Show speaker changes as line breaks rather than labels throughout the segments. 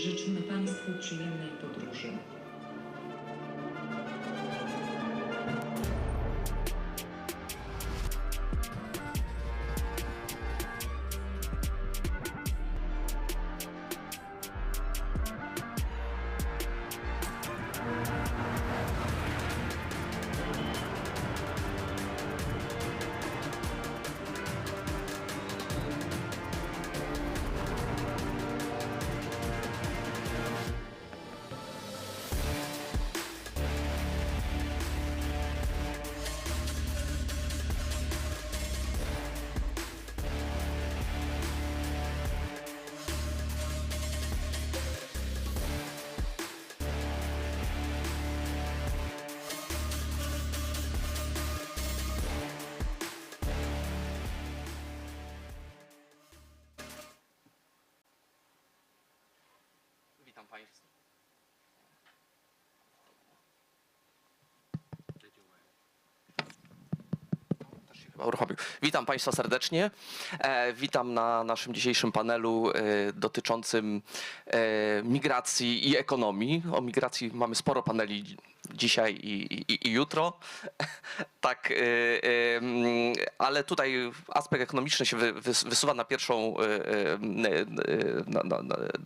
Życzymy Państwu przyjemnej podróży.
Witam Państwa. Witam Państwa serdecznie. Witam na naszym dzisiejszym panelu dotyczącym migracji i ekonomii. O migracji mamy sporo paneli dzisiaj i jutro. Tak, ale tutaj aspekt ekonomiczny się wysuwa na pierwszą,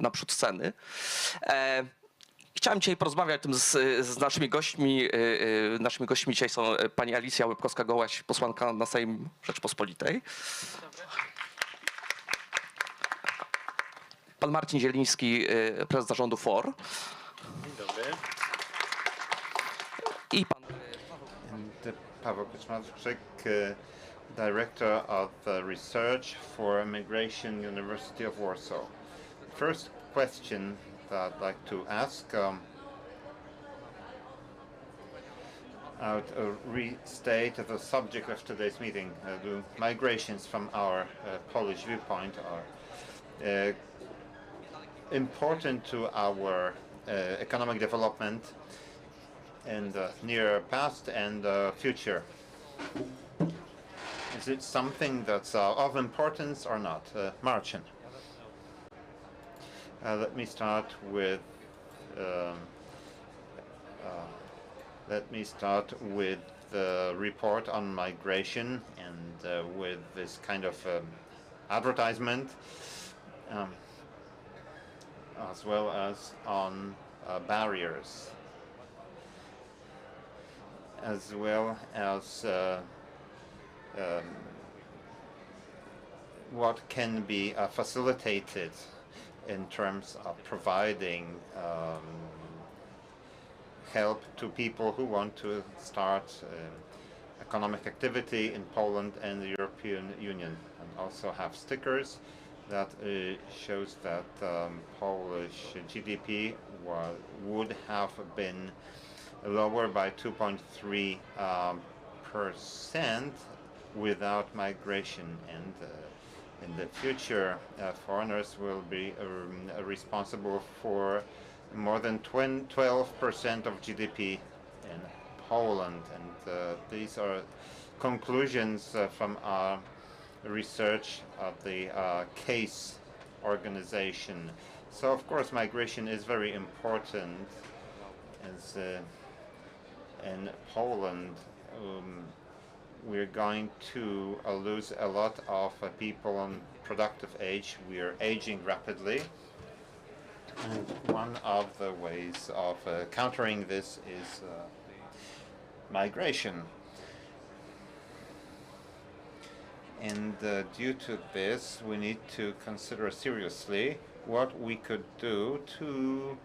naprzód sceny. Chciałem dzisiaj porozmawiać tym z naszymi gośćmi. Naszymi gośćmi dzisiaj są pani Alicja Łepkowska-Gołaś, posłanka na Sejm Rzeczpospolitej. Pan Marcin Zieliński, prezes zarządu FOR.
Dzień dobry.
I pan
Paweł Kaczmarczyk, Director of Research for Migration University of Warsaw. First question that I'd like to ask, I would restate the subject of today's meeting. The migrations from our Polish viewpoint are important to our economic development in the near past and future. Is it something that's of importance or not? Marcin. Let me start with the report on migration and with this kind of advertisement, as well as on barriers, as well as what can be facilitated in terms of providing help to people who want to start economic activity in Poland and the European Union, and also have stickers that shows that Polish GDP would have been lower by 2.3% without migration, and in the future foreigners will be responsible for more than 12% of GDP in Poland, and these are conclusions from our research of the CASE organization. So of course migration is very important, as in Poland we're going to lose a lot of people on productive age. We are aging rapidly, and one of the ways of countering this is migration. And due to this, we need to consider seriously what we could do to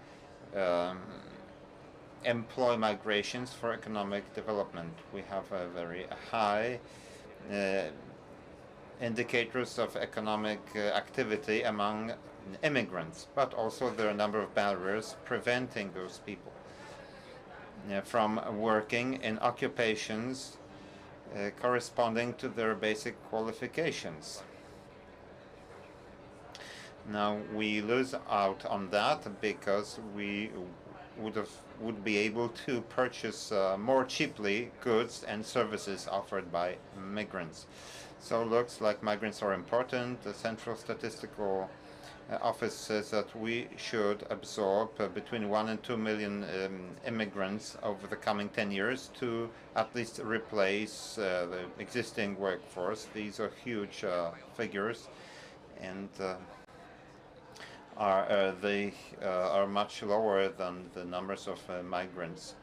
employ migrations for economic development. We have a very high indicators of economic activity among immigrants, but also there are a number of barriers preventing those people from working in occupations corresponding to their basic qualifications. Now we lose out on that because we would be able to purchase more cheaply goods and services offered by migrants. So it looks like migrants are important. The central statistical office says that we should absorb between 1 and 2 million immigrants over the coming 10 years to at least replace the existing workforce. These are huge figures, and they are much lower than the numbers of migrants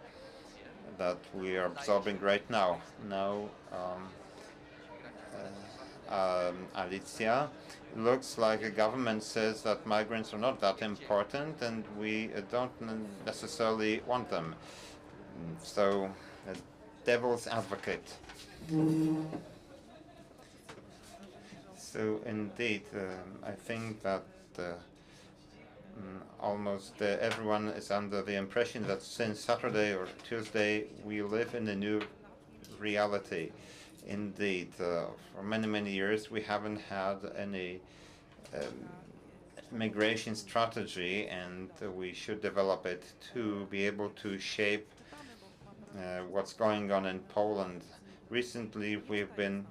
that we are absorbing right now. Now, Alicja, looks like the government says that migrants are not that important and we don't necessarily want them. So, devil's advocate. So, indeed, I think that almost everyone is under the impression that since Saturday or Tuesday we live in a new reality. Indeed, for many, many years we haven't had any migration strategy, and we should develop it to be able to shape what's going on in Poland. Recently we've been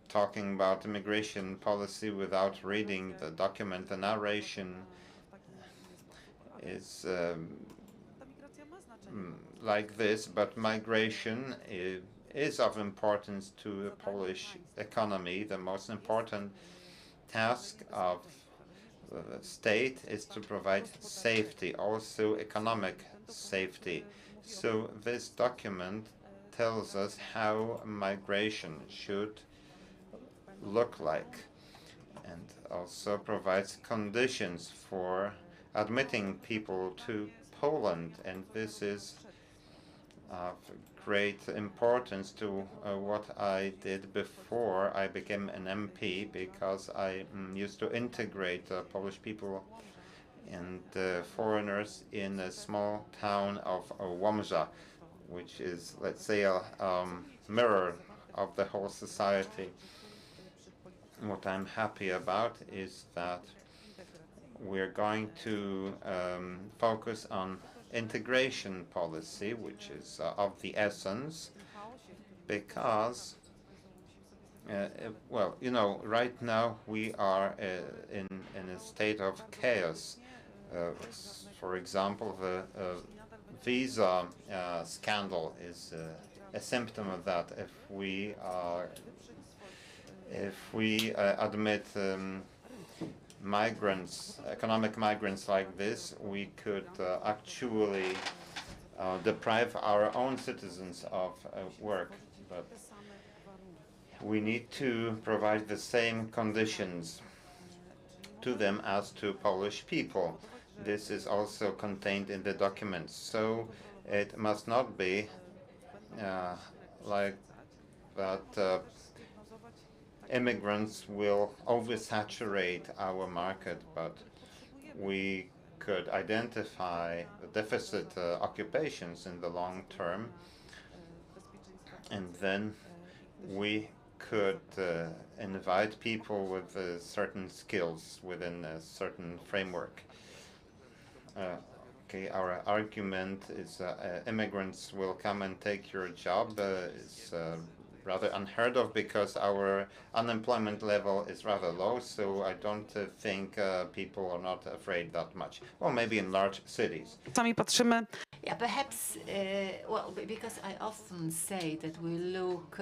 talking about immigration policy without reading the document. The narration is like this, but migration is of importance to the Polish economy. The most important task of the state is to provide safety, also economic safety. So this document tells us how migration should look like, and also provides conditions for admitting people to Poland, and this is of great importance to what I did before I became an MP, because I used to integrate Polish people and foreigners in a small town of Łomża, which is, let's say, a mirror of the whole society. What I'm happy about is that we're going to focus on integration policy, which is of the essence, because, well, you know, right now we are in a state of chaos. For example, the visa scandal is a symptom of that. If we admit migrants, economic migrants like this, we could actually deprive our own citizens of work. But we need to provide the same conditions to them as to Polish people. This is also contained in the documents. So it must not be like that immigrants will oversaturate our market, but we could identify the deficit occupations in the long term, and then we could invite people with certain skills within a certain framework. Okay, our argument is immigrants will come and take your job is rather unheard of, because our unemployment level is rather low, so I don't think people are not afraid that much. Well, maybe in large cities.
Sami patrzymy.
Yeah, perhaps, well, because I often say that we look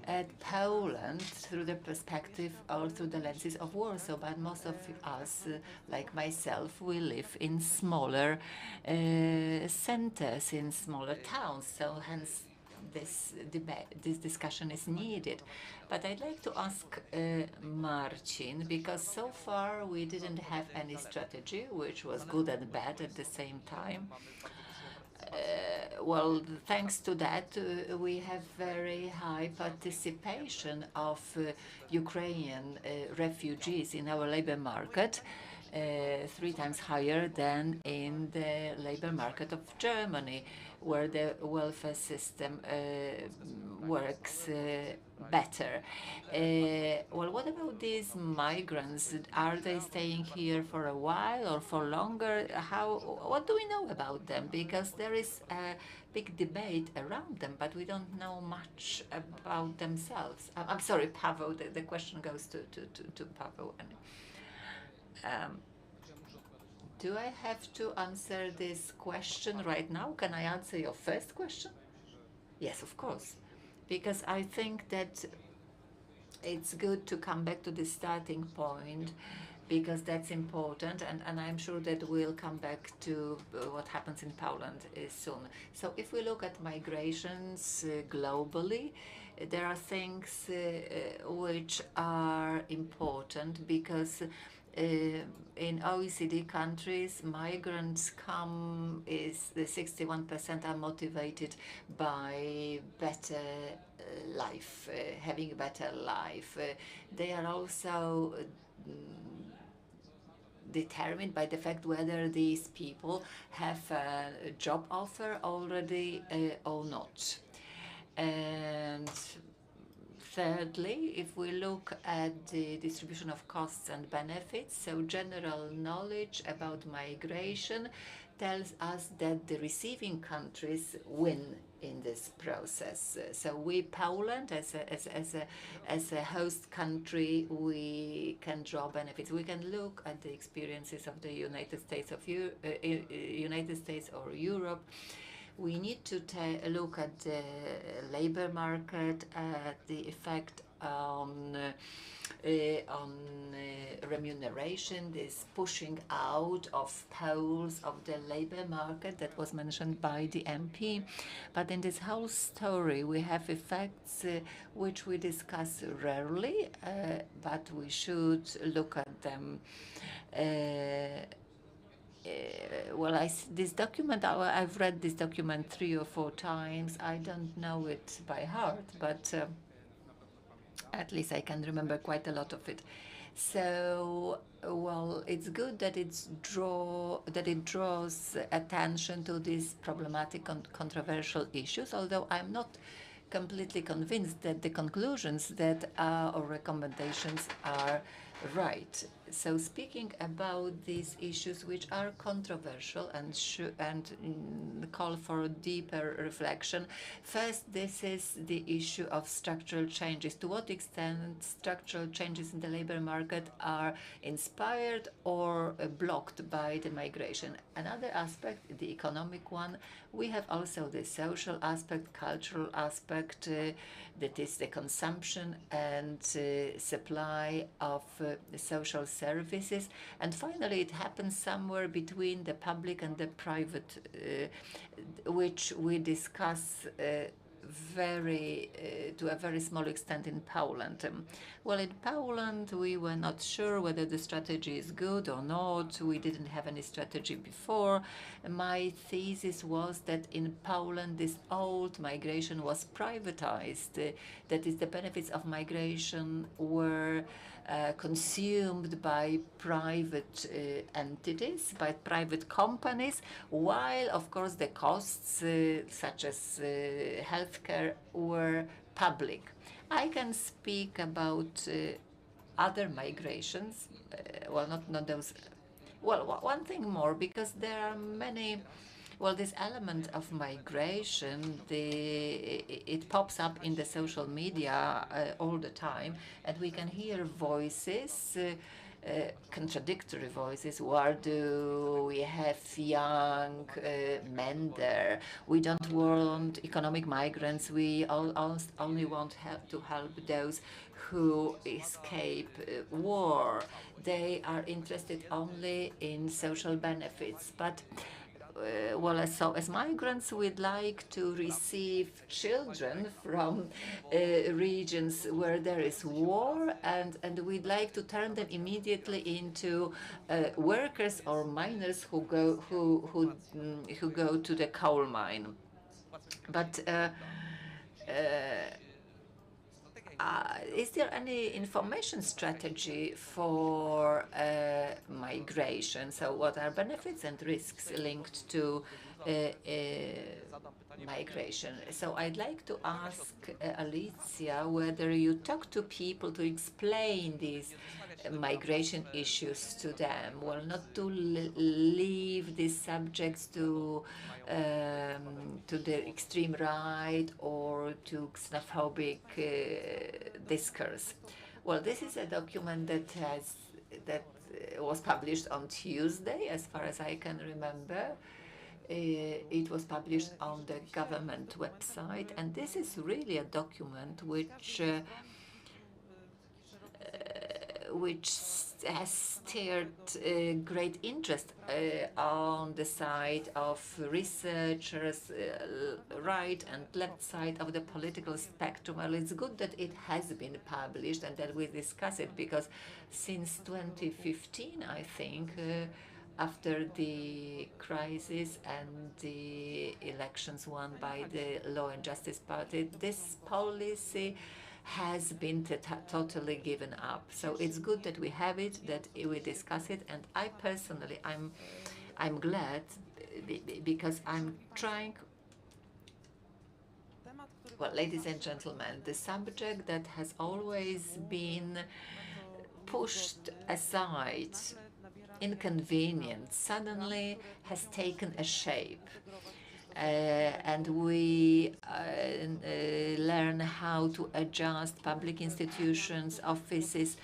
at Poland through the perspective or through the lenses of Warsaw, but most of us, like myself, we live in smaller centers, in smaller towns, so hence this debate, this discussion is needed. But I'd like to ask Marcin, because so far we didn't have any strategy, which was good and bad at the same time. Well, thanks to that, we have very high participation of Ukrainian refugees in our labor market, 3 times higher than in the labor market of Germany, where the welfare system works better. Well, what about these migrants? Are they staying here for a while or for longer? What do we know about them? Because there is a big debate around them, but we don't know much about themselves. I'm sorry, Paweł, the question goes to Paweł. Do I have to answer this question right now? Can I answer your first question? Yes, of course, because I think that it's good to come back to the starting point because that's important, and I'm sure that we'll come back to what happens in Poland soon. So if we look at migrations globally, there are things which are important because in OECD countries, migrants come is the 61% are motivated by better life, having a better life. They are also determined by the fact whether these people have a job offer already or not. And thirdly, if we look at the distribution of costs and benefits, so general knowledge about migration tells us that the receiving countries win in this process. So we, Poland, as a host country, we can draw benefits. We can look at the experiences of the United States or Europe. We need to look at the labor market, at the effect on remuneration, this pushing out of Poles of the labor market that was mentioned by the MP. But in this whole story, we have effects which we discuss rarely, but we should look at them. This document, I've read this document 3 or 4 times. I don't know it by heart, but at least I can remember quite a lot of it. So, well, it's good that it draws attention to these problematic and controversial issues, although I'm not completely convinced that the conclusions that or recommendations are right. So speaking about these issues which are controversial and call for deeper reflection, first, this is the issue of structural changes. To what extent structural changes in the labor market are inspired or blocked by the migration? Another aspect, the economic one, we have also the social aspect, cultural aspect, that is the consumption and supply of social services, and finally it happens somewhere between the public and the private, which we discuss to a very small extent in Poland. Well, in Poland we were not sure whether the strategy is good or not. We didn't have any strategy before. My thesis was that in Poland this old migration was privatized. That is, the benefits of migration were consumed by private entities, by private companies, while of course the costs such as healthcare were public. I can speak about other migrations, well, not those. Well, one thing more, because there are many. Well, this element of migration, it pops up in the social media all the time, and we can hear voices, contradictory voices. Why do we have young men there? We don't want economic migrants. We only want to help those who escape war. They are interested only in social benefits. But as migrants, we'd like to receive children from regions where there is war, and we'd like to turn them immediately into workers or miners who go to the coal mine. But is there any information strategy for migration? So what are benefits and risks linked to migration? So I'd like to ask Alicja whether you talk to people to explain these migration issues to them. Well, not to leave these subjects to the extreme right or to xenophobic discourse. Well, this is a document that was published on Tuesday, as far as I can remember. It was published on the government website, and this is really a document which has stirred great interest on the side of researchers, right and left side of the political spectrum. Well, it's good that it has been published and that we discuss it, because since 2015, I think, after the crisis and the elections won by the Law and Justice Party, this policy has been totally given up. So it's good that we have it, that we discuss it, and I personally, I'm glad, because I'm trying. Well, ladies and gentlemen, the subject that has always been pushed aside, inconvenient, suddenly has taken a shape. And we learn how to adjust public institutions, offices,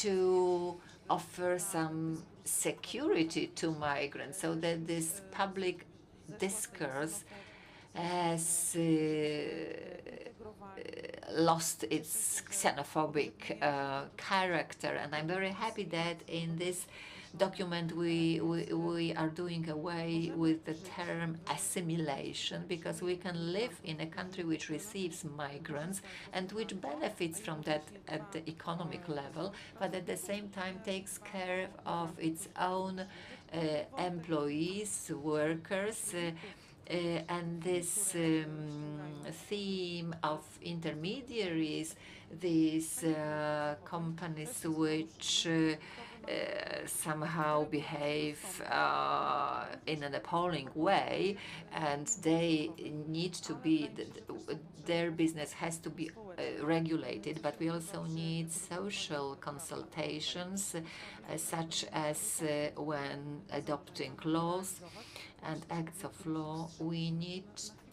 to offer some security to migrants, so that this public discourse has lost its xenophobic character. And I'm very happy that in this document we are doing away with the term assimilation, because we can live in a country which receives migrants and which benefits from that at the economic level, but at the same time takes care of its own employees, workers, and this theme of intermediaries, these companies which somehow behave in an appalling way, and they need to be, their business has to be regulated, but we also need social consultations, such as when adopting laws and acts of law. We need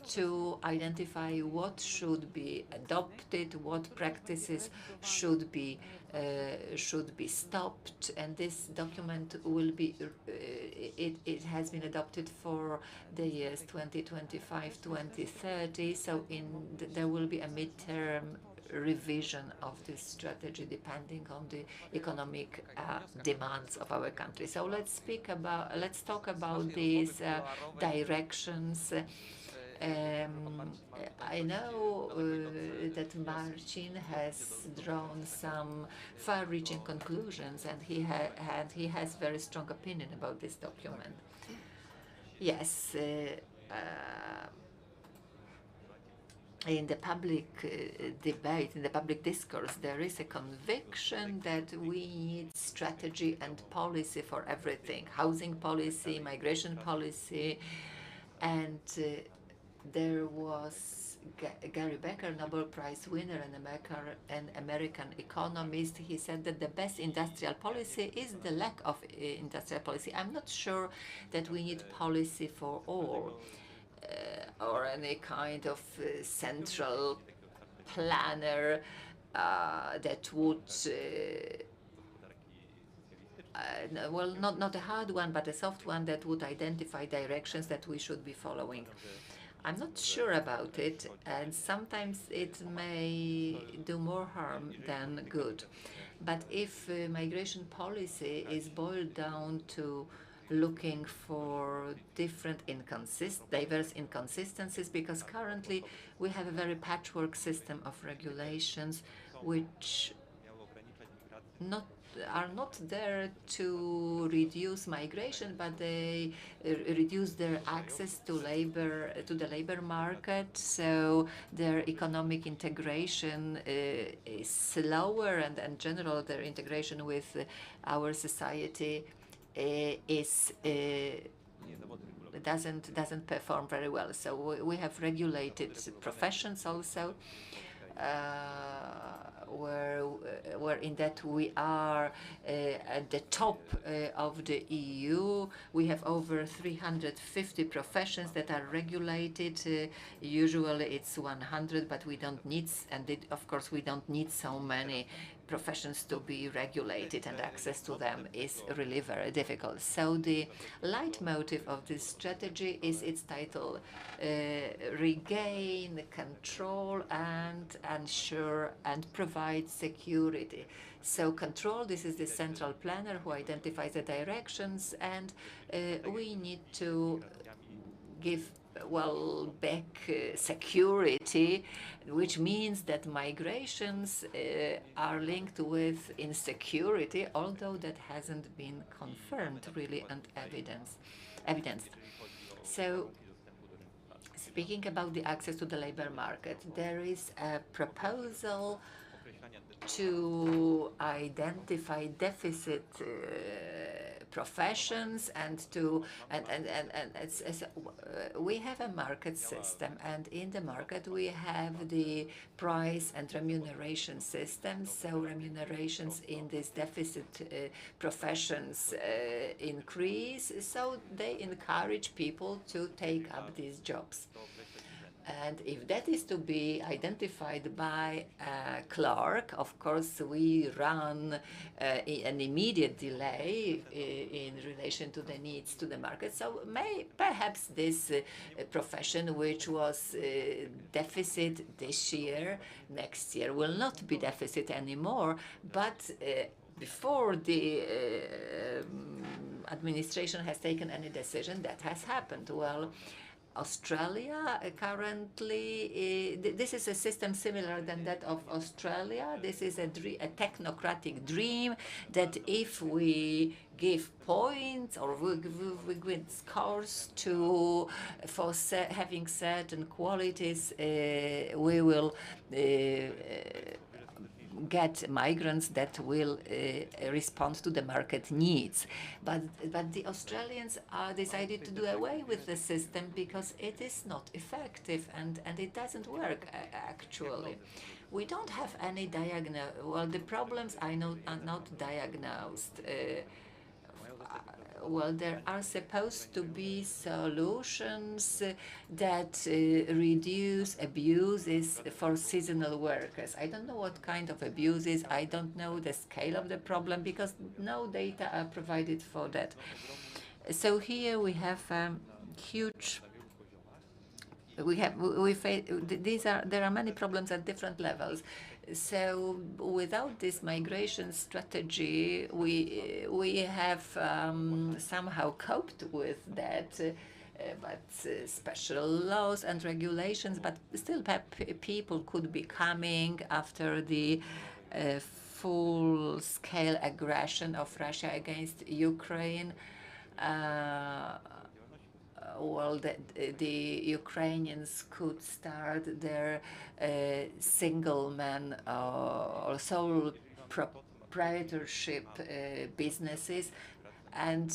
to identify what should be adopted, what practices should be stopped, and this document will be it has been adopted for the years 2025-2030. So there will be a midterm revision of this strategy depending on the economic demands of our country. So let's talk about these directions. I know that Marcin has drawn some far-reaching conclusions, and he has very strong opinion about this document. Yes. In the public debate, in the public discourse, there is a conviction that we need strategy and policy for everything: housing policy, migration policy, and there was Gary Becker, Nobel Prize winner and an American economist. He said that the best industrial policy is the lack of industrial policy. I'm not sure that we need policy for all, or any kind of central planner that would, well, not a hard one, but a soft one that would identify directions that we should be following. I'm not sure about it, and sometimes it may do more harm than good. But if migration policy is boiled down to looking for different diverse inconsistencies, because currently we have a very patchwork system of regulations which are not there to reduce migration, but they reduce their access to the labor market. So their economic integration is slower, and in general their integration with our society doesn't perform very well. So we have regulated professions also. where in that we are at the top of the EU. We have over 350 professions that are regulated. Usually it's 100, but we don't need, of course we don't need so many professions to be regulated, and access to them is really very difficult. So the leitmotif of this strategy is its title, regain control and ensure and provide security. So control, this is the central planner who identifies the directions, and we need to give back security, which means that migrations are linked with insecurity, although that hasn't been confirmed really and evidenced. So speaking about the access to the labor market, there is a proposal to identify deficit professions we have a market system, and in the market we have the price and remuneration systems. So remunerations in these deficit professions increase, so they encourage people to take up these jobs. And if that is to be identified by a clerk, of course, we run an immediate delay in relation to the needs to the market. So perhaps this profession, which was deficit this year, next year will not be deficit anymore, but before the administration has taken any decision, that has happened. Well, Australia currently, this is a system similar than that of Australia. This is a technocratic dream that if we give points or we give scores for having certain qualities, we will get migrants that will respond to the market needs. But the Australians decided to do away with the system because it is not effective and it doesn't work actually. We don't have any the problems are not diagnosed. There are supposed to be solutions that reduce abuses for seasonal workers. I don't know what kind of abuses, I don't know the scale of the problem because no data are provided for that. So here we have huge there are many problems at different levels. So without this migration strategy, we have somehow coped with that, but special laws and regulations, but still people could be coming after the full-scale aggression of Russia against Ukraine. The Ukrainians could start their single-man or sole proprietorship businesses, and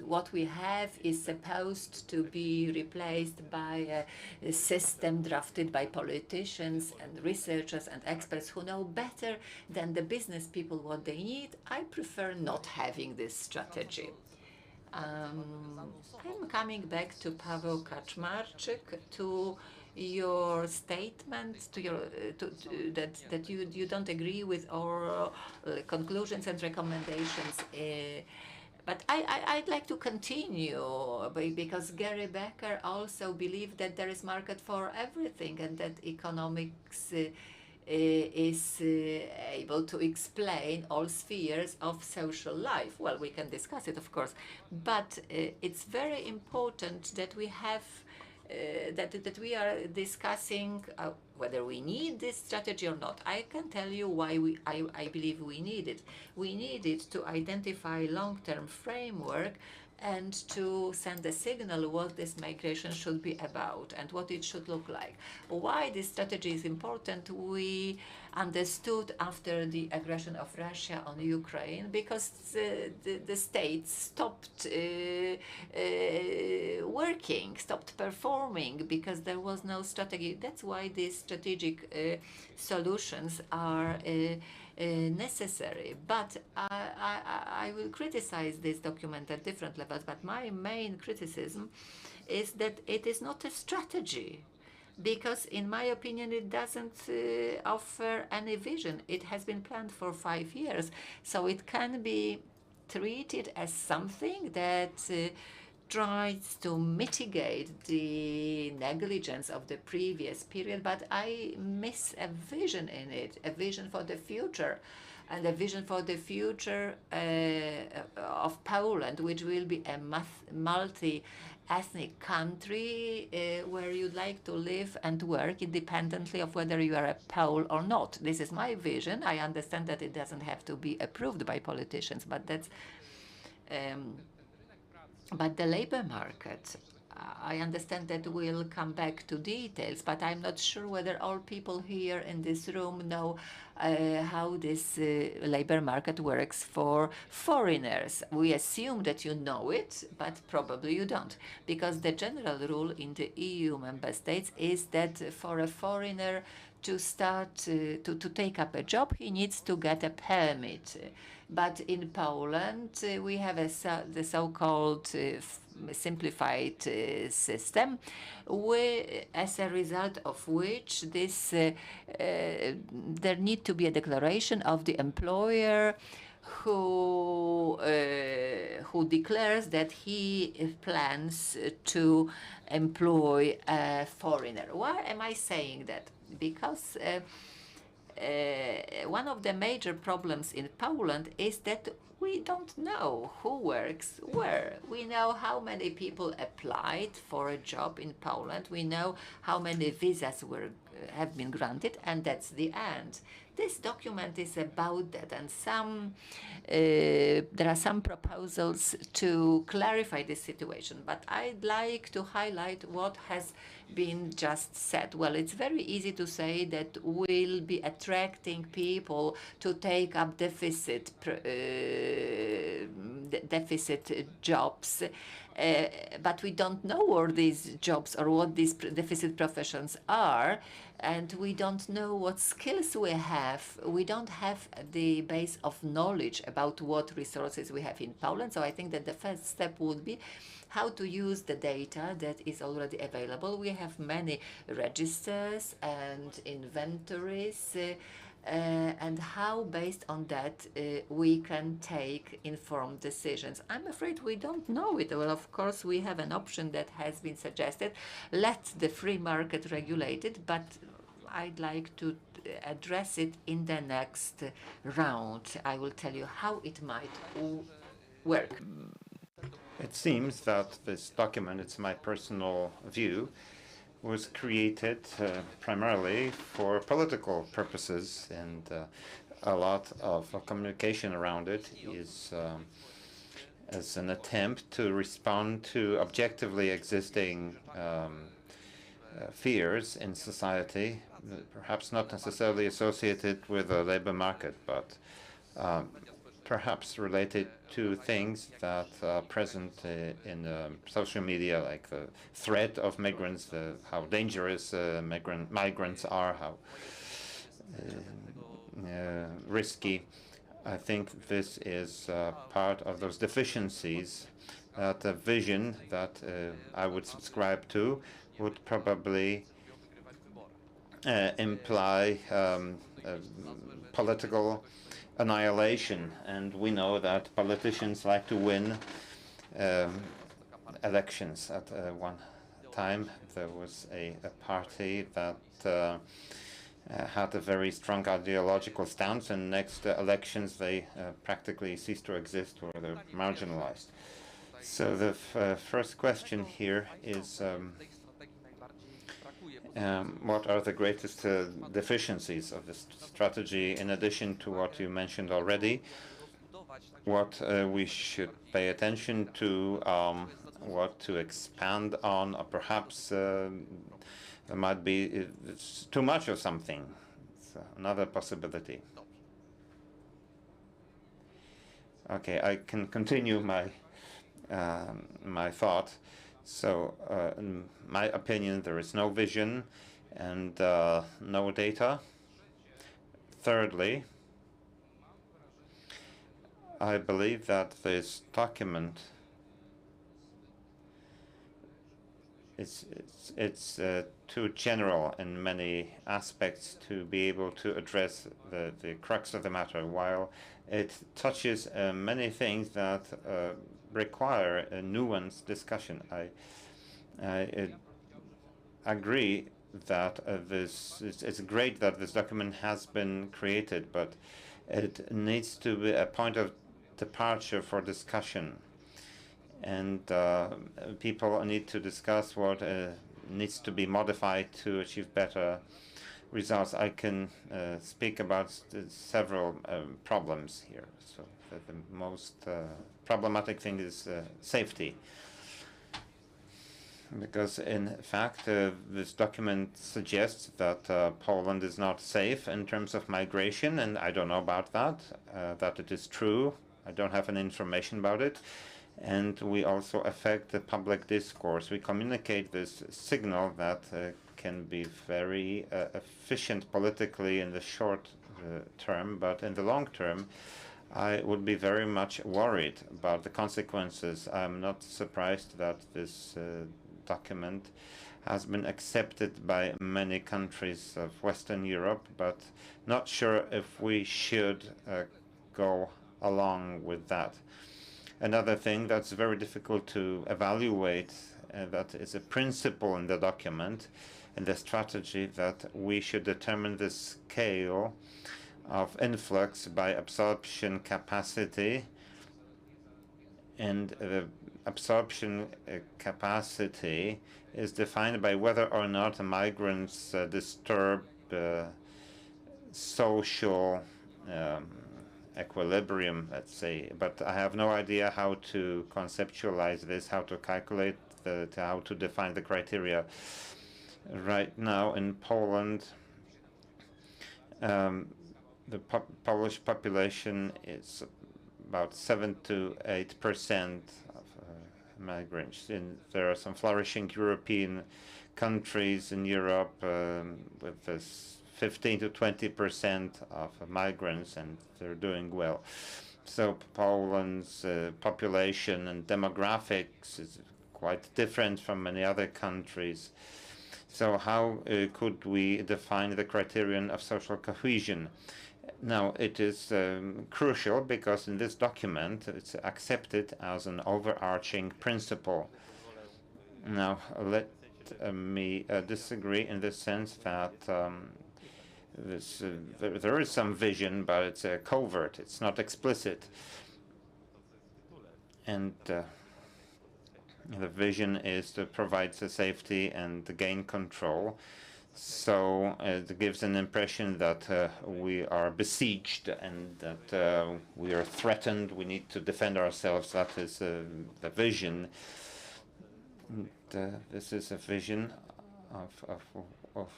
what we have is supposed to be replaced by a system drafted by politicians and researchers and experts who know better than the business people what they need. I prefer not having this strategy. I'm coming back to Paweł Kaczmarczyk, to your statement, that you don't agree with our conclusions and recommendations. But I'd like to continue because Gary Becker also believed that there is market for everything and that economics is able to explain all spheres of social life. Well, we can discuss it, of course, but it's very important that we have that we are discussing whether we need this strategy or not. I can tell you why I believe we need it. We need it to identify long-term framework and to send a signal what this migration should be about and what it should look like. Why this strategy is important, we understood after the aggression of Russia on Ukraine, because the states stopped working working, stopped performing because there was no strategy. That's why these strategic solutions are necessary. But I will criticize this document at different levels, but my main criticism is that it is not a strategy, because in my opinion it doesn't offer any vision. It has been planned for 5 years, so it can be treated as something that tries to mitigate the negligence of the previous period, but I miss a vision in it, a vision for the future, and a vision for the future of Poland, which will be a multi-ethnic country where you'd like to live and work independently of whether you are a Pole or not. This is my vision. I understand that it doesn't have to be approved by politicians, but that's but the labor market, I understand that we'll come back to details, but I'm not sure whether all people here in this room know how this labor market works for foreigners. We assume that you know it, but probably you don't, because the general rule in the EU member states is that for a foreigner to start to take up a job, he needs to get a permit. But in Poland, we have the so-called simplified system, as a result of which there need to be a declaration of the employer who declares that he plans to employ a foreigner. Why am I saying that? Because one of the major problems in Poland is that we don't know who works where. We know how many people applied for a job in Poland. We know how many visas have been granted, and that's the end. This document is about that, and there are some proposals to clarify this situation, but I'd like to highlight what has been just said. Well, it's very easy to say that we'll be attracting people to take up deficit jobs, but we don't know where these jobs or what these deficit professions are, and we don't know what skills we have. We don't have the base of knowledge about what resources we have in Poland. So I think that the first step would be how to use the data that is already available. We have many registers and inventories, and how, based on that, we can take informed decisions. I'm afraid we don't know it. Well, of course, we have an option that has been suggested. Let the free market regulate it, but I'd like to address it in the next round. I will tell you how it might work.
It seems that this document, it's my personal view, was created primarily for political purposes, and a lot of communication around it is as an attempt to respond to objectively existing fears in society, perhaps not necessarily associated with the labor market, but perhaps related to things that are present in social media, like the threat of migrants, how dangerous migrants are, how risky. I think this is part of those deficiencies, that the vision that I would subscribe to would probably imply political annihilation, and we know that politicians like to win elections. At one time there was a party that had a very strong ideological stance, and next elections they practically cease to exist, or they're marginalized. So the first question here is what are the greatest deficiencies of this strategy, in addition to what you mentioned already? What we should pay attention to, what to expand on, or perhaps there might be it's too much of something. It's another possibility. Okay, I can continue my my thought. So, in my opinion, there is no vision and no data. Thirdly, I believe that this document it's too general in many aspects to be able to address the crux of the matter, while it touches many things that require a nuanced discussion. I agree that it's great that this document has been created, but it needs to be a point of departure for discussion. And people need to discuss what needs to be modified to achieve better results. I can speak about several problems here. So the most problematic thing is safety. Because in fact, this document suggests that Poland is not safe in terms of migration, and I don't know about that, that it is true. I don't have any information about it. And we also affect the public discourse. We communicate this signal that can be very efficient politically in the short term, but in the long term, I would be very much worried about the consequences. I'm not surprised that this document has been accepted by many countries of Western Europe, but not sure if we should go along with that. Another thing that's very difficult to evaluate, that is a principle in the document and the strategy, that we should determine the scale of influx by absorption capacity, and the absorption capacity is defined by whether or not migrants disturb social equilibrium, let's say, but I have no idea how to conceptualize this, how to calculate, how to define the criteria. Right now in Poland, the Polish population is about 7 to 8% of migrants. There are some flourishing European countries in Europe with this 15 to 20% of migrants, and they're doing well. So Poland's population and demographics is quite different from many other countries. So how could we define the criterion of social cohesion? Now, it is crucial because in this document it's accepted as an overarching principle. Now, let me disagree in the sense that there is some vision, but it's covert, it's not explicit. And the vision is to provide the safety and to gain control. So it gives an impression that we are besieged and that we are threatened, we need to defend ourselves. That is the vision. And, this is a vision of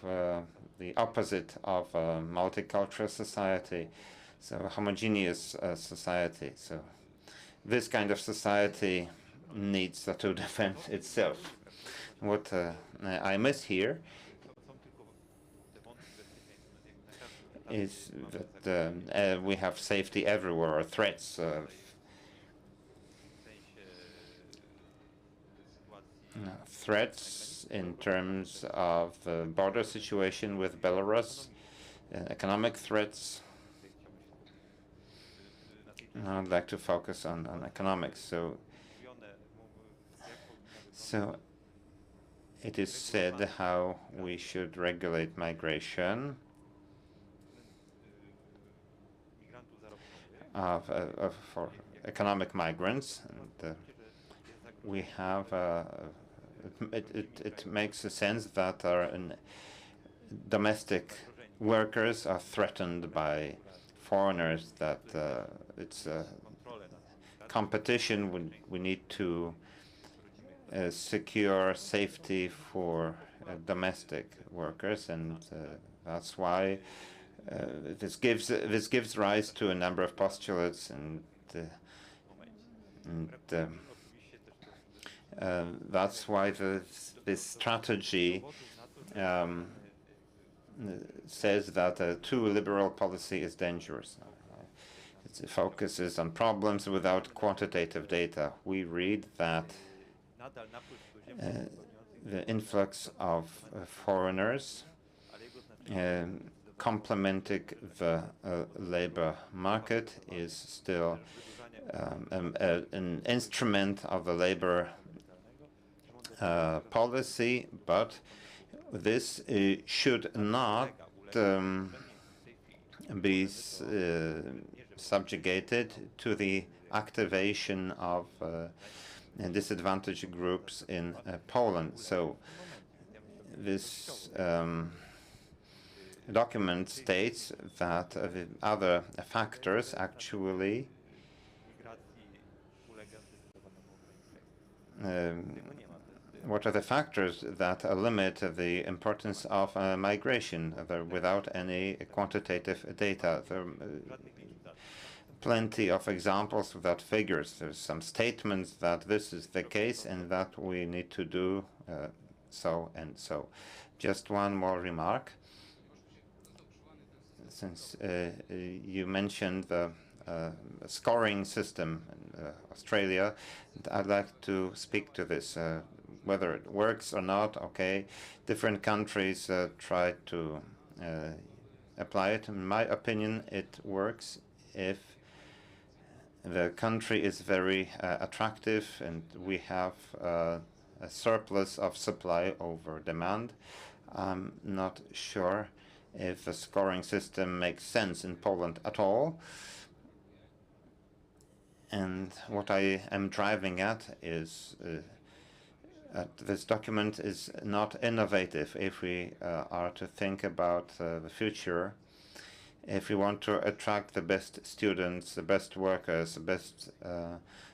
the opposite of a multicultural society, so a homogeneous society. So this kind of society needs to defend itself. What I miss here is that we have safety everywhere, or threats. Threats in terms of the border situation with Belarus, economic threats. I'd like to focus on economics. So it is said how we should regulate migration for economic migrants. And, we have it makes a sense that our domestic workers are threatened by foreigners, that it's a competition. We need to secure safety for domestic workers, and that's why this gives rise to a number of postulates, and That's why this strategy says that a too liberal policy is dangerous. It focuses on problems without quantitative data. We read that the influx of foreigners complementing the labor market is still an instrument of the labor policy, but this should not be subjugated to the activation of disadvantaged groups in Poland. So this document states that the other factors actually what are the factors that limit the importance of migration without any quantitative data? There are plenty of examples without figures. There's some statements that this is the case and that we need to do so and so. Just one more remark. Since you mentioned the scoring system in Australia, I'd like to speak to this. Whether it works or not, okay. Different countries try to apply it. In my opinion, it works if the country is very attractive and we have a surplus of supply over demand. I'm not sure if the scoring system makes sense in Poland at all. And what I am driving at is this document is not innovative if we are to think about the future. If we want to attract the best students, the best workers, the best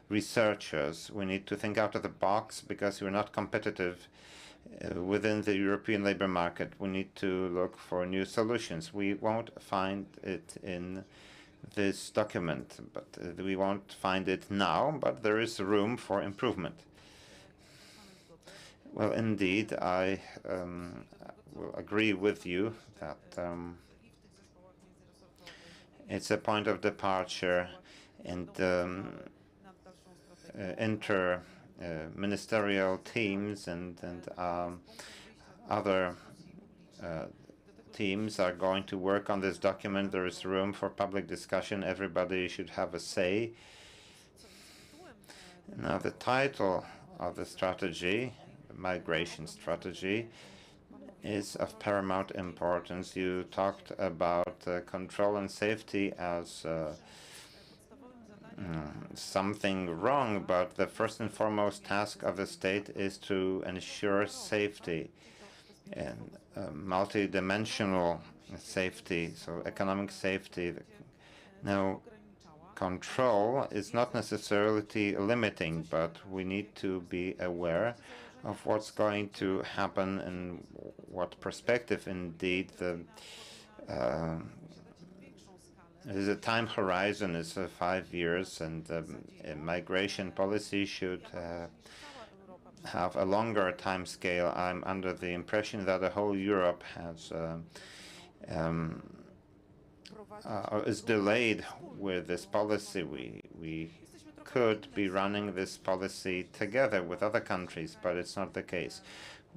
researchers, we need to think out of the box because we're not competitive within the European labor market. We need to look for new solutions. We won't find it in this document, but we won't find it now, but there is room for improvement. Well, indeed, I will agree with you that it's a point of departure, and inter-ministerial teams and other teams are going to work on this document. There is room for public discussion. Everybody should have a say. Now, the title of the strategy, the migration strategy, is of paramount importance. You talked about control and safety as something wrong, but the first and foremost task of the state is to ensure safety and multi-dimensional safety, so economic safety. Now, control is not necessarily limiting, but we need to be aware of what's going to happen and what perspective indeed the the time horizon is 5 years, and migration policy should have a longer time scale. I'm under the impression that the whole Europe has is delayed with this policy. We could be running this policy together with other countries, but it's not the case.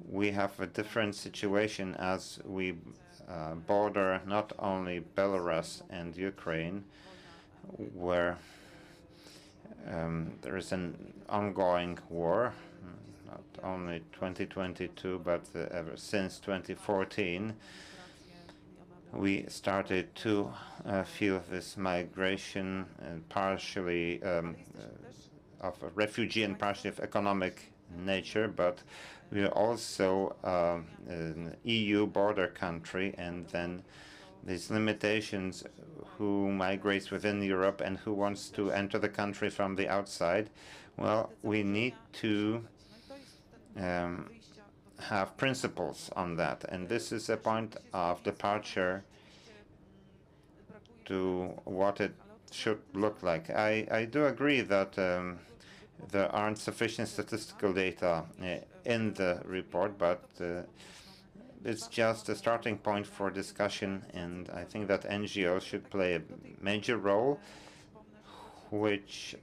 We have a different situation as we border not only Belarus and Ukraine, where there is an ongoing war, not only 2022, but ever since 2014. We started to feel this migration, and partially of a refugee and partially of economic nature, but we are also an EU border country, and then these limitations, who migrates within Europe and who wants to enter the country from the outside. Well, we need to have principles on that, and this is a point of departure to what it should look like. I do agree that There aren't sufficient statistical data in the report, but it's just a starting point for discussion, and I think that NGOs should play a major role, which,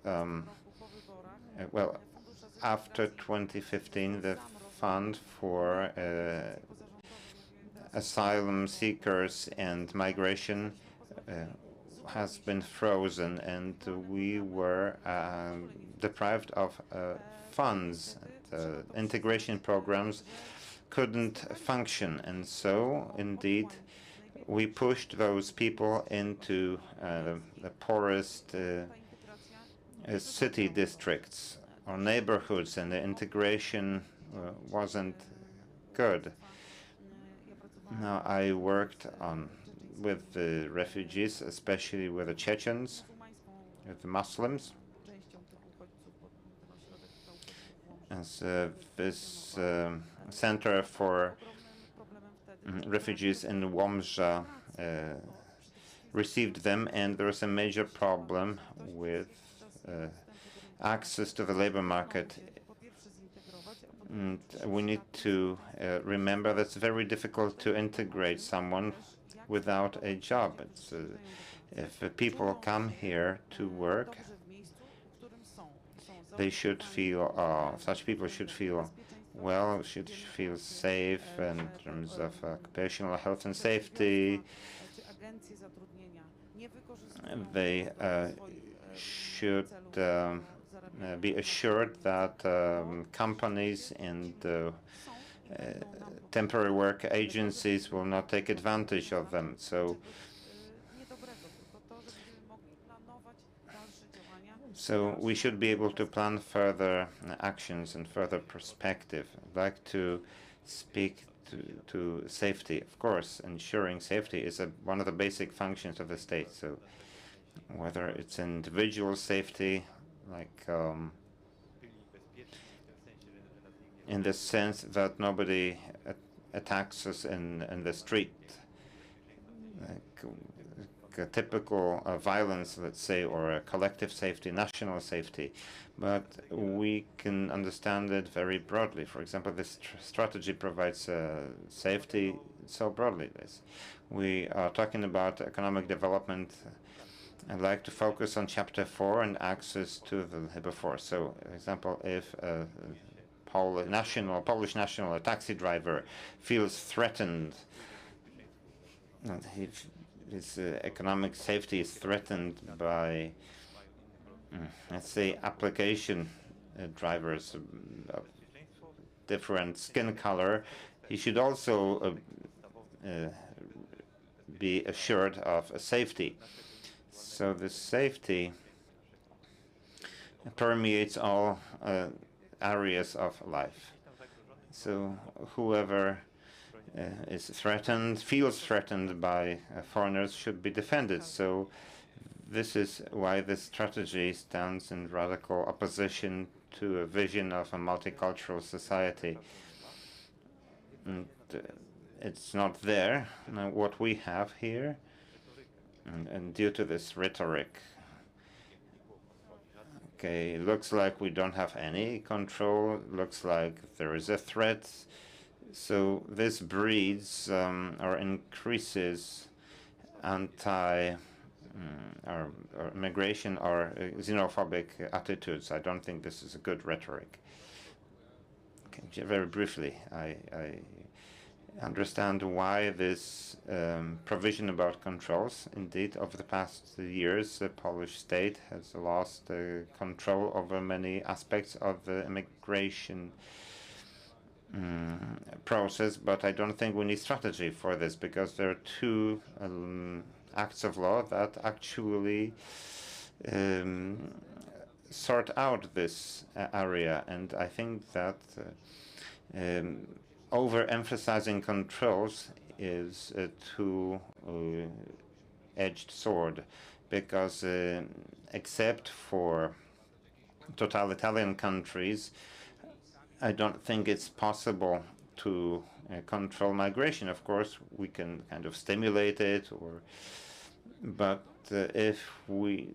well, after 2015, the fund for asylum seekers and migration has been frozen, and we were deprived of funds. Integration programs couldn't function, and so indeed we pushed those people into the poorest city districts or neighborhoods, and the integration wasn't good. Now, I worked with the refugees, especially with the Chechens, with the Muslims. As this center for refugees in Łomża received them, and there was a major problem with access to the labor market. And we need to remember that it's very difficult to integrate someone without a job. It's, if people come here to work, they should feel, such people should feel well, should feel safe in terms of occupational health and safety. They should be assured that companies and temporary work agencies will not take advantage of them. So we should be able to plan further actions and further perspective. I'd like to speak to safety. Of course, ensuring safety is one of the basic functions of the state. So whether it's individual safety, like in the sense that nobody attacks us in the street, like a typical violence, let's say, or a collective safety, national safety, but we can understand it very broadly. For example, this strategy provides safety so broadly. We are talking about economic development. I'd like to focus on Chapter 4 and access to the labor force. So, for example, if a Polish national, a taxi driver, feels threatened, his economic safety is threatened by, let's say, application drivers of different skin color, he should also be assured of safety. So the safety permeates all areas of life. So whoever is threatened, feels threatened by foreigners, should be defended. So this is why this strategy stands in radical opposition to a vision of a multicultural society. And it's not there. Now, what we have here, and due to this rhetoric, okay, it looks like we don't have any control, it looks like there is a threat. So this breeds or increases anti or immigration or xenophobic attitudes. I don't think this is a good rhetoric. Okay, very briefly, I understand why this provision about controls. Indeed, over the past years, the Polish state has lost control over many aspects of the immigration process, but I don't think we need strategy for this, because there are two acts of law that actually sort out this area, and I think that overemphasizing controls is a two-edged sword, because except for totalitarian countries, I don't think it's possible to control migration. Of course, we can kind of stimulate it, but if we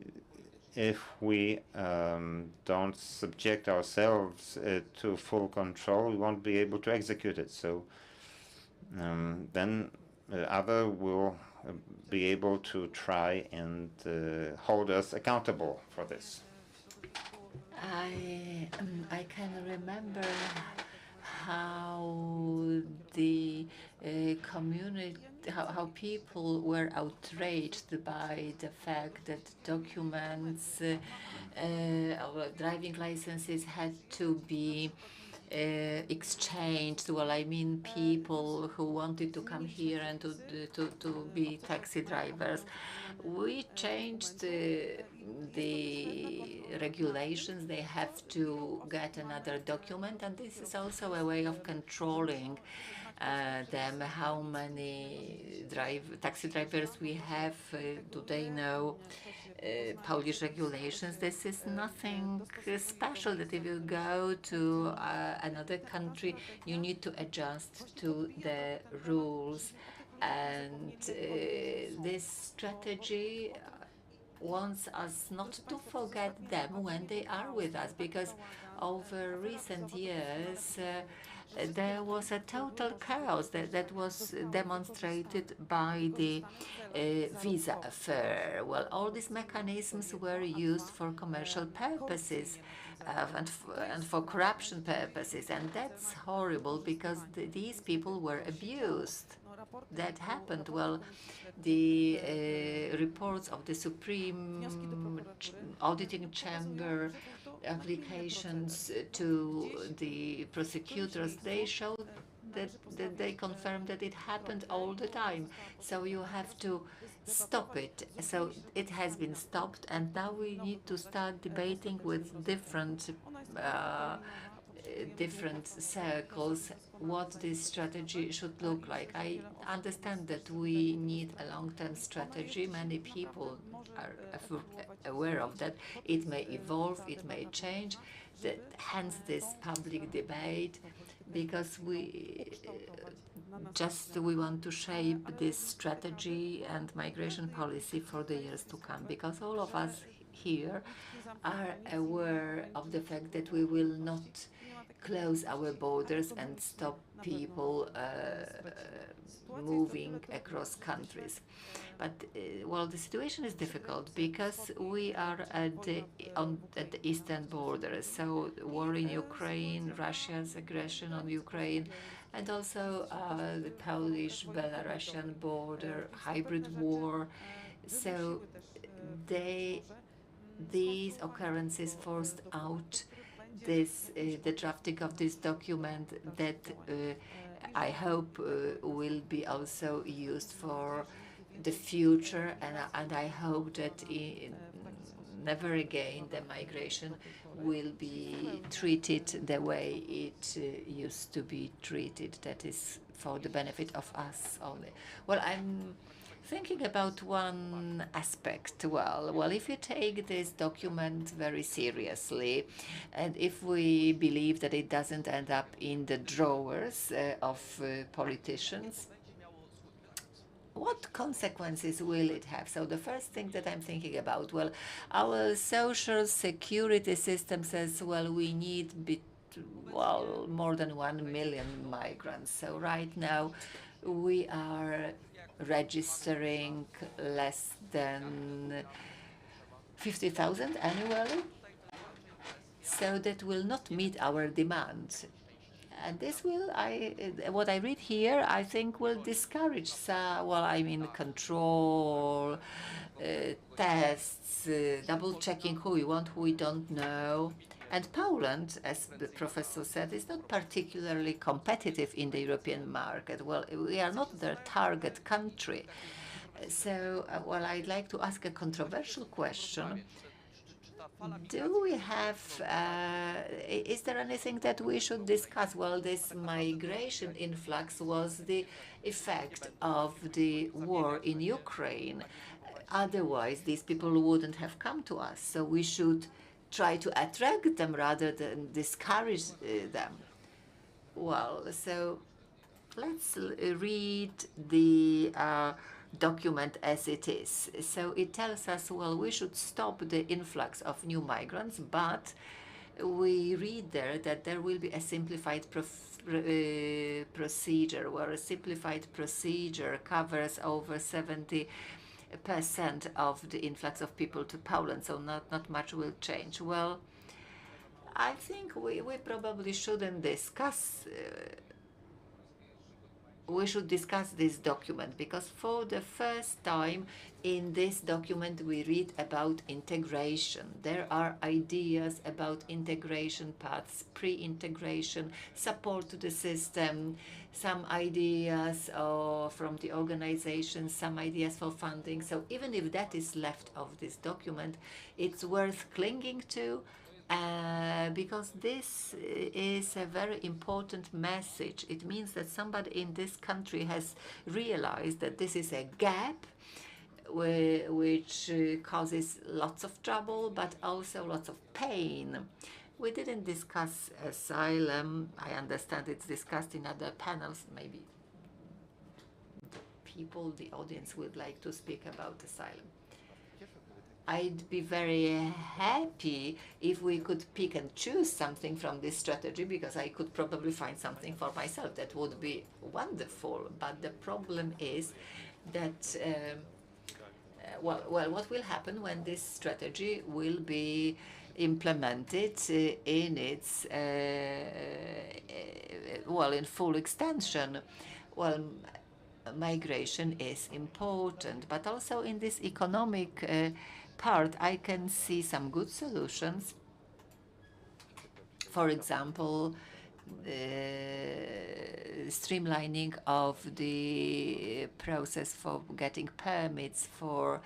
if we don't subject ourselves to full control, we won't be able to execute it. So then other will be able to try and hold us accountable for this.
I can remember how the community, how people were outraged by the fact that documents, driving licenses had to be exchanged. Well, I mean, people who wanted to come here and to be taxi drivers. We changed the regulations. They have to get another document, and this is also a way of controlling them. How many taxi drivers we have? Do they know Polish regulations? This is nothing special, that if you go to another country, you need to adjust to the rules. And this strategy wants us not to forget them when they are with us, because over recent years there was a total chaos that was demonstrated by the visa affair. Well, all these mechanisms were used for commercial purposes and for corruption purposes, and that's horrible, because these people were abused. That happened. Well, the reports of the Supreme Auditing Chamber, applications to the prosecutors, they showed that they confirmed that it happened all the time. So you have to stop it. So it has been stopped, and now we need to start debating with different circles what this strategy should look like. I understand that we need a long-term strategy. Many people are aware of that. It may evolve, it may change, hence this public debate, because we want to shape this strategy and migration policy for the years to come, because all of us here are aware of the fact that we will not close our borders and stop people moving across countries. But well, the situation is difficult because we are at the eastern border. So war in Ukraine, Russia's aggression on Ukraine, and also the Polish-Belarusian border, hybrid war. So these occurrences forced out the drafting of this document that I hope will be also used for the future, and I hope that never again the migration will be treated the way it used to be treated, that is for the benefit of us only. Well, I'm thinking about one aspect. Well, if you take this document very seriously, and if we believe that it doesn't end up in the drawers of politicians, what consequences will it have? So the first thing that I'm thinking about, well, our social security system says, well, we need more than 1 million migrants. So right now we are registering less than 50,000 annually. So that will not meet our demand. And this will, what I read here, I think will discourage control, tests, double checking who we want, who we don't know. And Poland, as the professor said, is not particularly competitive in the European market. Well, we are not their target country. So, I'd like to ask a controversial question. Do we have, is there anything that we should discuss? Well, this migration influx was the effect of the war in Ukraine. Otherwise, these people wouldn't have come to us. So we should try to attract them rather than discourage them. Well, so let's read the document as it is. So it tells us, well, we should stop the influx of new migrants, but we read there that there will be a simplified procedure, where a simplified procedure covers over 70% of the influx of people to Poland, so not much will change. Well, I think we probably shouldn't discuss we should discuss this document, because for the first time in this document we read about integration. There are ideas about integration paths, pre-integration, support to the system, some ideas from the organization, some ideas for funding. So even if that is left of this document, it's worth clinging to, because this is a very important message. It means that somebody in this country has realized that this is a gap which causes lots of trouble, but also lots of pain. We didn't discuss asylum. I understand it's discussed in other panels. Maybe the audience would like to speak about asylum. I'd be very happy if we could pick and choose something from this strategy, because I could probably find something for myself. That would be wonderful. But the problem is that, well, what will happen when this strategy will be implemented in its, well, in full extension? Well, migration is important, but also in this economic part, I can see some good solutions. For example, streamlining of the process for getting permits for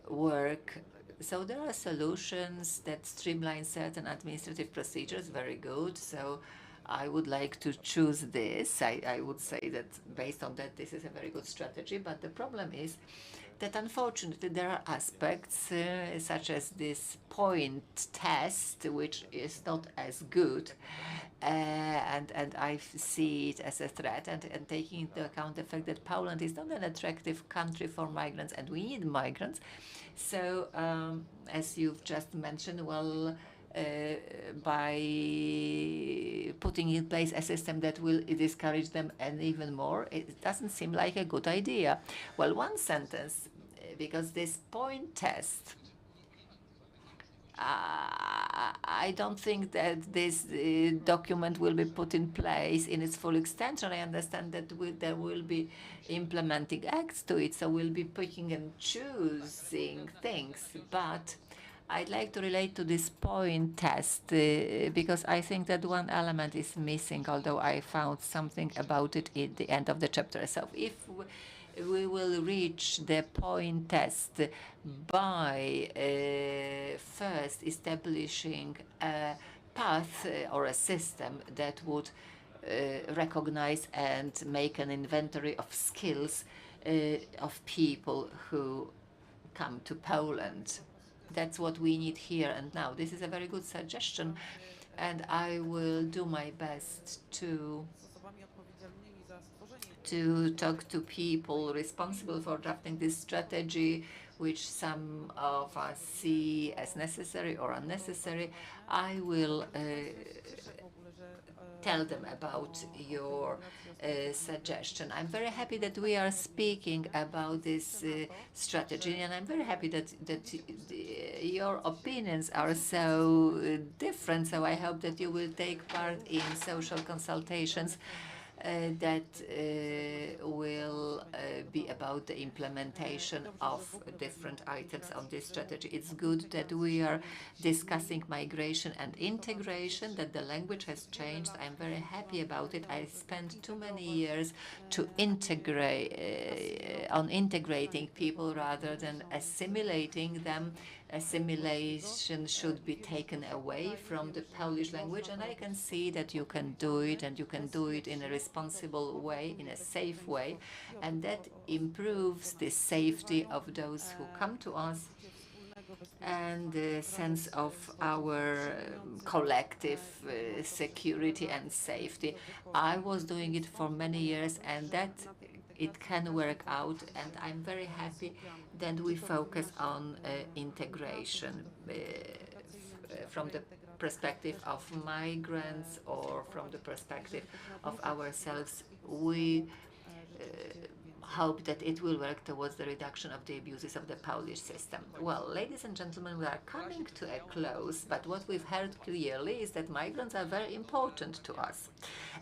work. So there are solutions that streamline certain administrative procedures, very good. So I would like to choose this. I would say that based on that, this is a very good strategy. But the problem is that unfortunately there are aspects such as this point test, which is not as good, and I see it as a threat, and taking into account the fact that Poland is not an attractive country for migrants, and we need migrants. So as you've just mentioned, well, by putting in place a system that will discourage them and even more, it doesn't seem like a good idea. Well, one sentence, because this point test, I don't think that this document will be put in place in its full extension. I understand that there will be implementing acts to it, so we'll be picking and choosing things, but I'd like to relate to this point test because I think that one element is missing, although I found something about it at the end of the chapter. So if we will reach the point test by first establishing a path or a system that would recognize and make an inventory of skills of people who come to Poland. That's what we need here and now. This is a very good suggestion, and I will do my best to talk to people responsible for drafting this strategy, which some of us see as necessary or unnecessary. I will tell them about your suggestion. I'm very happy that we are speaking about this strategy, and I'm very happy that your opinions are so different. So I hope that you will take part in social consultations that will be about the implementation of different items on this strategy. It's good that we are discussing migration and integration, that the language has changed. I'm very happy about it. I spent too many years to on integrating people rather than assimilating them. Assimilation should be taken away from the Polish language, and I can see that you can do it, and you can do it in a responsible way, in a safe way, and that improves the safety of those who come to us. and the sense of our collective security and safety. I was doing it for many years, and that it can work out, and I'm very happy that we focus on integration from the perspective of migrants or from the perspective of ourselves. We hope that it will work towards the reduction of the abuses of the Polish system. Well, ladies and gentlemen, we are coming to a close, but what we've heard clearly is that migrants are very important to us,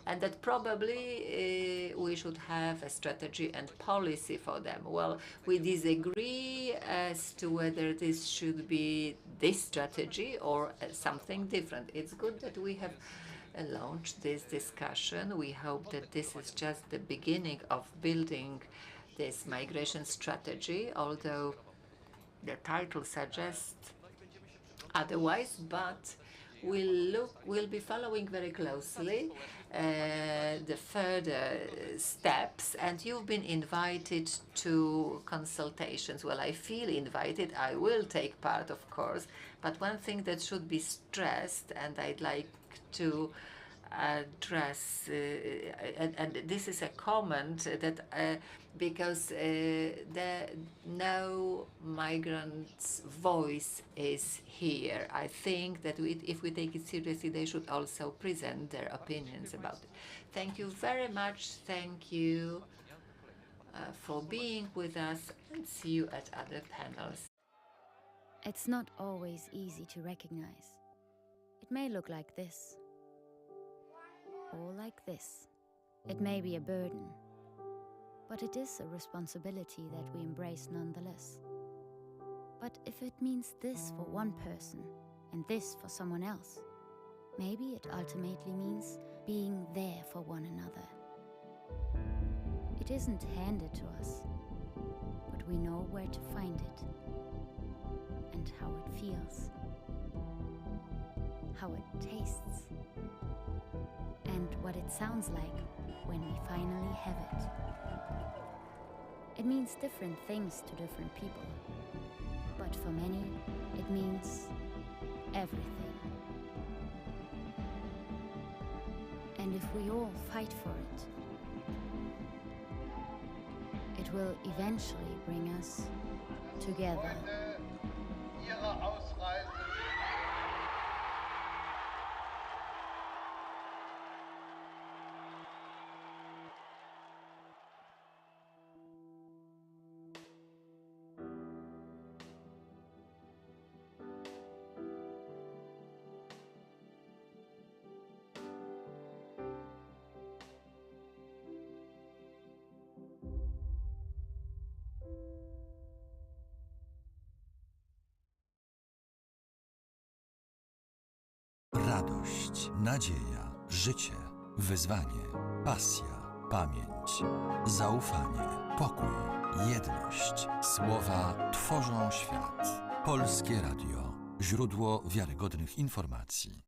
and that probably we should have a strategy and policy for them. Well, we disagree as to whether this should be this strategy or something different. It's good that we have launched this discussion. We hope that this is just the beginning of building this migration strategy, although the title suggests otherwise, but we'll be following very closely the further steps, and you've been invited to consultations. Well, I feel invited. I will take part, of course, but one thing that should be stressed, and I'd like to address, and this is a comment that because no migrant's voice is here. I think that if we take it seriously, they should also present their opinions about it. Thank you very much. Thank you for being with us, and see you at other panels.
It's not always easy to recognize. It may look like this, or like this. It may be a burden, but it is a responsibility that we embrace nonetheless. But if it means this for one person and this for someone else, maybe it ultimately means being there for one another. It isn't handed to us, but we know where to find it and how it feels, how it tastes, and what it sounds like when we finally have it. It means different things to different people, but for many, it means everything. And if we all fight for it, it will eventually bring us together.
Radość, nadzieja, życie, wyzwanie, pasja, pamięć, zaufanie, pokój, jedność. Słowa tworzą świat. Polskie Radio. Źródło wiarygodnych informacji.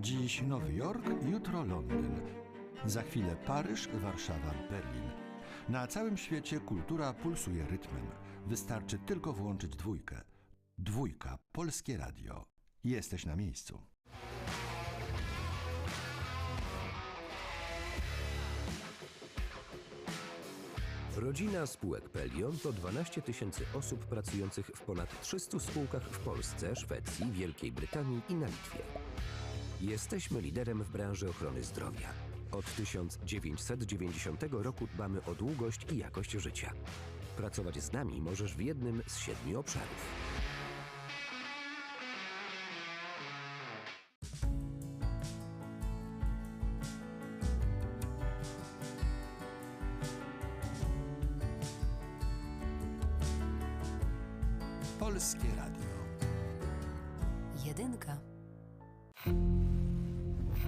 Dziś Nowy Jork, jutro Londyn. Za chwilę Paryż, Warszawa, Berlin. Na całym świecie kultura pulsuje rytmem. Wystarczy tylko włączyć dwójkę. Dwójka, Polskie Radio. Jesteś na miejscu.
Rodzina spółek Pelion to 12 000 osób pracujących w ponad 300 spółkach w Polsce, Szwecji, Wielkiej Brytanii i na Litwie. Jesteśmy liderem w branży ochrony zdrowia. Od 1990 roku dbamy o długość i jakość życia. Pracować z nami możesz w jednym z 7 obszarów.
Polskie Radio.
Jedynka.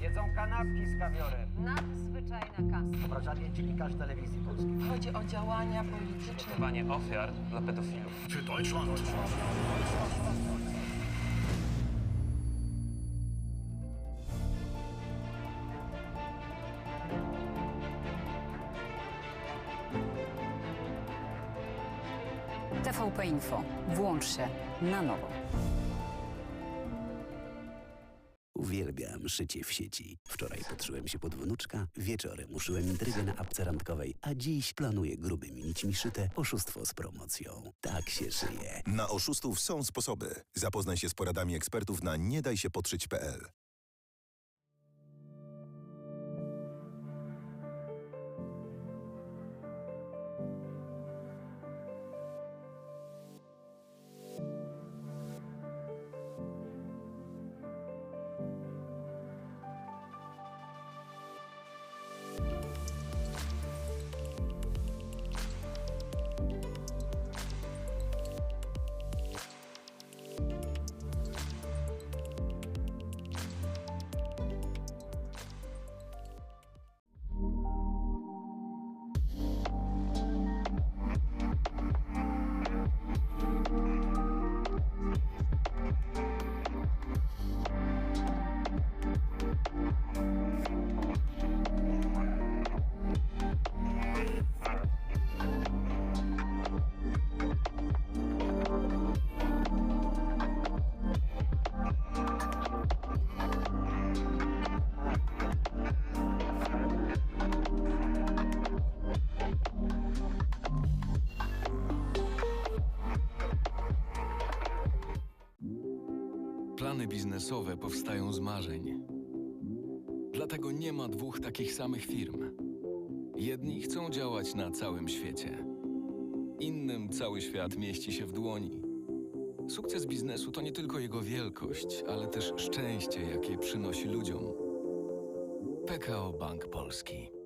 Jedzą kanapki z kawiorem.
Nadzwyczajna kasa.
Obrażanie dziennikarzy telewizji polskiej.
Chodzi o działania polityczne.
Ratowanie ofiar dla pedofilów.
Für Deutschland.
TVP Info. Włącz się na nowo.
Uwielbiam szycie w sieci. Wczoraj podszyłem się pod wnuczka, wieczorem uszyłem intrygę na apce randkowej, a dziś planuję grubymi nićmi szyte oszustwo z promocją. Tak się szyje.
Na oszustów są sposoby. Zapoznaj się z poradami ekspertów na niedajsiepodszyć.pl.
Plany biznesowe powstają z marzeń. Dlatego nie ma dwóch takich samych firm. Jedni chcą działać na całym świecie. Innym cały świat mieści się w dłoni. Sukces biznesu to nie tylko jego wielkość, ale też szczęście, jakie przynosi ludziom. PKO Bank Polski.